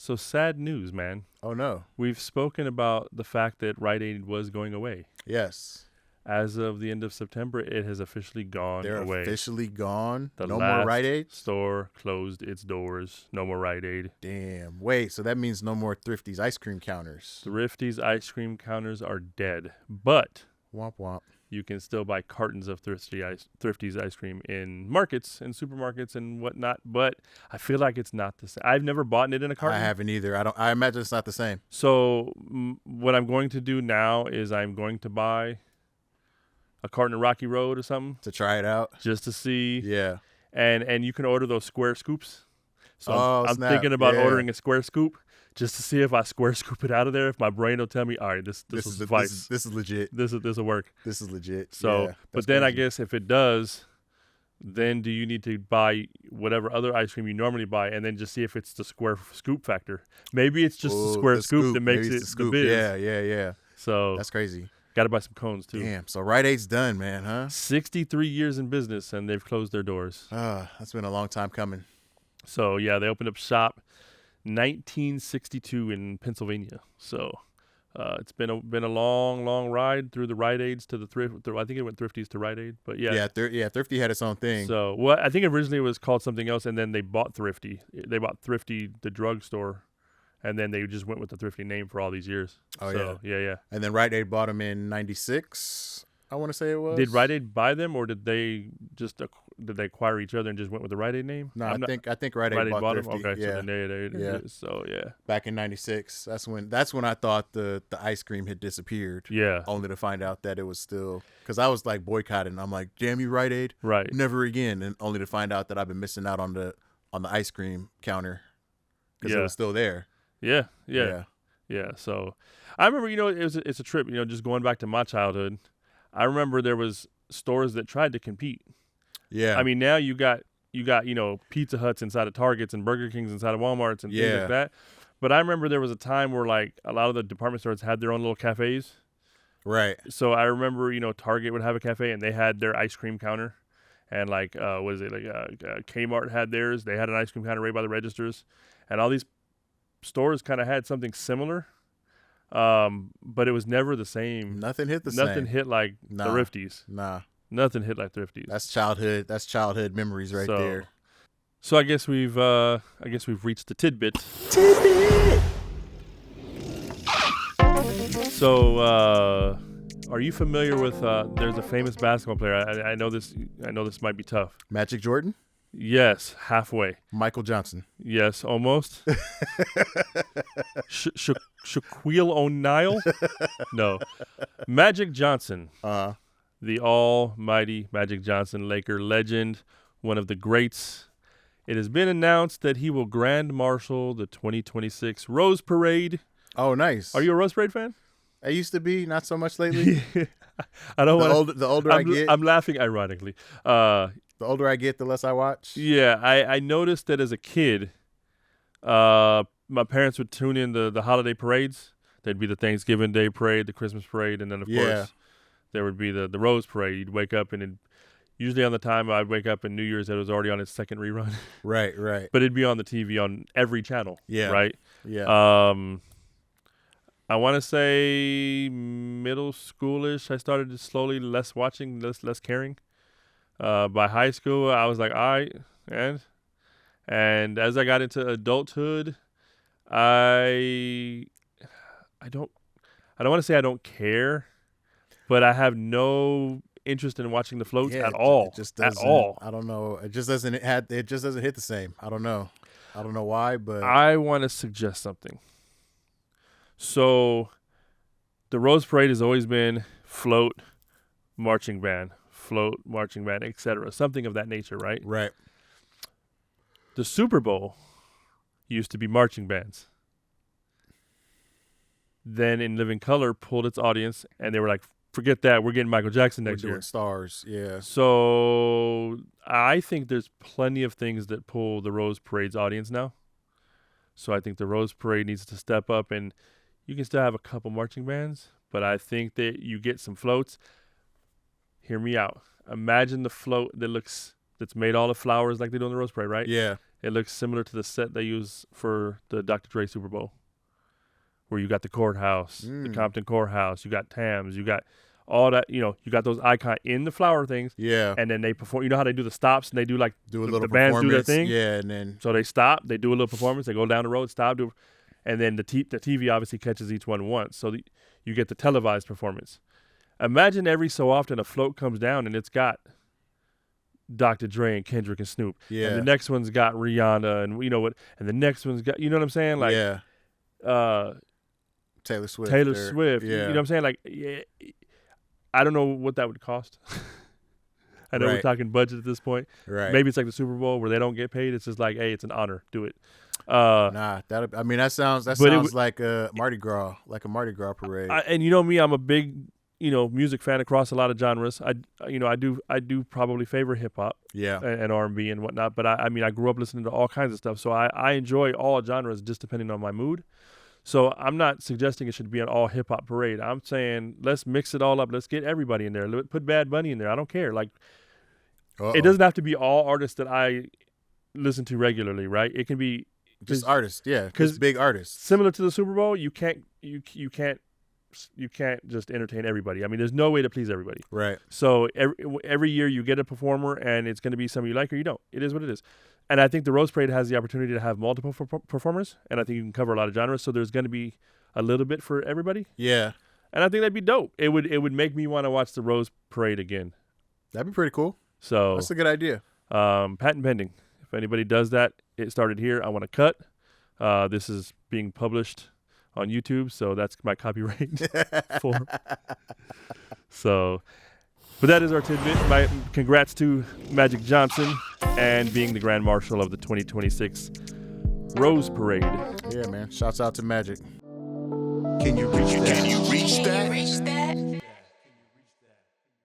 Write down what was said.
So sad news, man. Oh, no. We've spoken about the fact that Rite-Aid was going away. Yes. As of the end of September, it has officially gone They're away. officially gone. The No last more Rite-Aid? store closed its doors. No more Rite-Aid. Damn. Wait, so that means no more Thrifty's ice cream counters. Thrifty's ice cream counters are dead. But Womp womp. you can still buy cartons of Thrifty's ice cream in markets and supermarkets and whatnot. But I feel like it's not the same. I've never bought it in a carton. I haven't either. I imagine it's not the same. So what I'm going to do now is I'm going to buy a carton of Rocky Road or something To try it out? just to see. Yeah. And you can order those square scoops. So I'm snap. thinking about Yeah. ordering a square scoop just to see if I square scoop it out of there. If my brain will tell me, all right, this will suffice. This is legit. This will work. This is legit. So, yeah, but then I crazy. guess if it does, then do you need to buy whatever other ice cream you normally buy and then just see if it's the square scoop factor? Maybe it's just the Ooh, square scoop that Maybe makes it's it the scoop. biz. Yeah. So That's crazy. got to buy some cones too. Damn. So Rite-Aid's done, man, huh? 63 years in business and they've closed their doors. That's been a long time coming. So yeah, they opened up shop 1962 in Pennsylvania. So it's been a long ride through the Rite-Aids to the thrift. I think it went Thrifty's to Rite-Aid, but yeah. Thrifty had its own thing. So I think originally it was called something else, and then they bought Thrifty. They bought Thrifty, the drugstore, and then they just went with the Thrifty name for all these years. Oh, so, yeah. And then Rite-Aid bought them in 96, I want to say it was. Did Rite-Aid buy them, or did they just did they acquire each other and just went with the Rite-Aid name? No, I think Rite-Aid bought them. Thrifty. Okay, Yeah. so then Yeah. So yeah, Back in 96. That's when I thought the ice cream had disappeared. yeah, Only to find out that it was still, because I was like boycotting. I'm like, damn you, Rite-Aid, right. never again. And only to find out that I've been missing out on the ice cream counter because it was still there. Yeah. So I remember, it's a trip. Just going back to my childhood. I remember there was stores that tried to compete. Yeah. I mean, now you got Pizza Huts inside of Targets and Burger Kings inside of Walmarts and things like that. But I remember there was a time where like a lot of the department stores had their own little cafes. Right. So I remember, Target would have a cafe and they had their ice cream counter, and like Kmart had theirs. They had an ice cream counter right by the registers, and all these stores kind of had something similar. But it was never the same. Nothing hit the same. Nothing hit like Nah. Thrifty's. Nah. Nothing hit like Thrifty's. That's childhood memories right there. So I guess we've reached the tidbit. So are you familiar with there's a famous basketball player. I know this might be tough. Magic Jordan? Yes, halfway. Michael Johnson. Yes, almost. Shaquille O'Neal? No. Magic Johnson. The almighty Magic Johnson, Laker legend, one of the greats. It has been announced that he will grand marshal the 2026 Rose Parade. Oh, nice. Are you a Rose Parade fan? I used to be, not so much lately. I don't want The older I get, I'm laughing ironically. the older I get, the less I watch. Yeah, I noticed that as a kid, my parents would tune in the holiday parades. There'd be the Thanksgiving Day parade, the Christmas parade, and then of course there would be the Rose Parade. You'd wake up and usually on the time I'd wake up in New Year's, it was already on its second rerun. Right. But it'd be on the TV on every channel. Yeah. Right. Yeah. I want to say middle schoolish. I started to slowly less watching, less caring. By high school, I was like, all right, and as I got into adulthood, I don't want to say I don't care, but I have no interest in watching the floats at all. It just doesn't, at all. I don't know. It just doesn't hit the same. I don't know why, but I want to suggest something. So, the Rose Parade has always been float, marching band, etc. Something of that nature, right? Right. The Super Bowl used to be marching bands. Then In Living Color pulled its audience, and they were like, forget that, we're getting Michael Jackson next year. We're doing stars, yeah. So I think there's plenty of things that pull the Rose Parade's audience now. So I think the Rose Parade needs to step up, and you can still have a couple marching bands, but I think that you get some floats. Hear me out. Imagine the float that's made all of flowers like they do on the Rose Parade, right? Yeah. It looks similar to the set they use for the Dr. Dre Super Bowl, where you got the courthouse, the Compton courthouse, you got Tams, you got all that, you got those icons in the flower things. Yeah. And then they perform. You know how they do the stops and they do like a little the bands do their thing? Yeah, and then. So they stop, they do a little performance, they go down the road, stop, and then the TV obviously catches each one once. So you get the televised performance. Imagine every so often a float comes down and it's got Dr. Dre and Kendrick and Snoop. Yeah. And the next one's got Rihanna and and the next one's got, you know what I'm saying? Like, Taylor Swift. Yeah. You know what I'm saying? Like, yeah, I don't know what that would cost. I know we're talking budget at this point. Right. Maybe it's like the Super Bowl where they don't get paid. It's just like, hey, it's an honor. Do it. That sounds like a Mardi Gras, parade. And you know me, I'm a big, music fan across a lot of genres. I do probably favor hip hop, and R&B and whatnot. But I grew up listening to all kinds of stuff, so I enjoy all genres just depending on my mood. So I'm not suggesting it should be an all hip hop parade. I'm saying let's mix it all up. Let's get everybody in there. Put Bad Bunny in there. I don't care. Like, it doesn't have to be all artists that I listen to regularly, right? It can be just artists, because big artists. Similar to the Super Bowl, you can't just entertain everybody. I mean, there's no way to please everybody. Right. So every year you get a performer, and it's going to be somebody you like or you don't. It is what it is. And I think the Rose Parade has the opportunity to have multiple performers, and I think you can cover a lot of genres. So there's going to be a little bit for everybody. Yeah. And I think that'd be dope. It would make me want to watch the Rose Parade again. That'd be pretty cool. So that's a good idea. Patent pending. If anybody does that, it started here. I want to cut. This is being published on YouTube, so that's my copyright form. So, but that is our tidbit. My congrats to Magic Johnson and being the Grand Marshal of the 2026 Rose Parade. Yeah, man. Shouts out to Magic. Can you reach that? Can you reach that?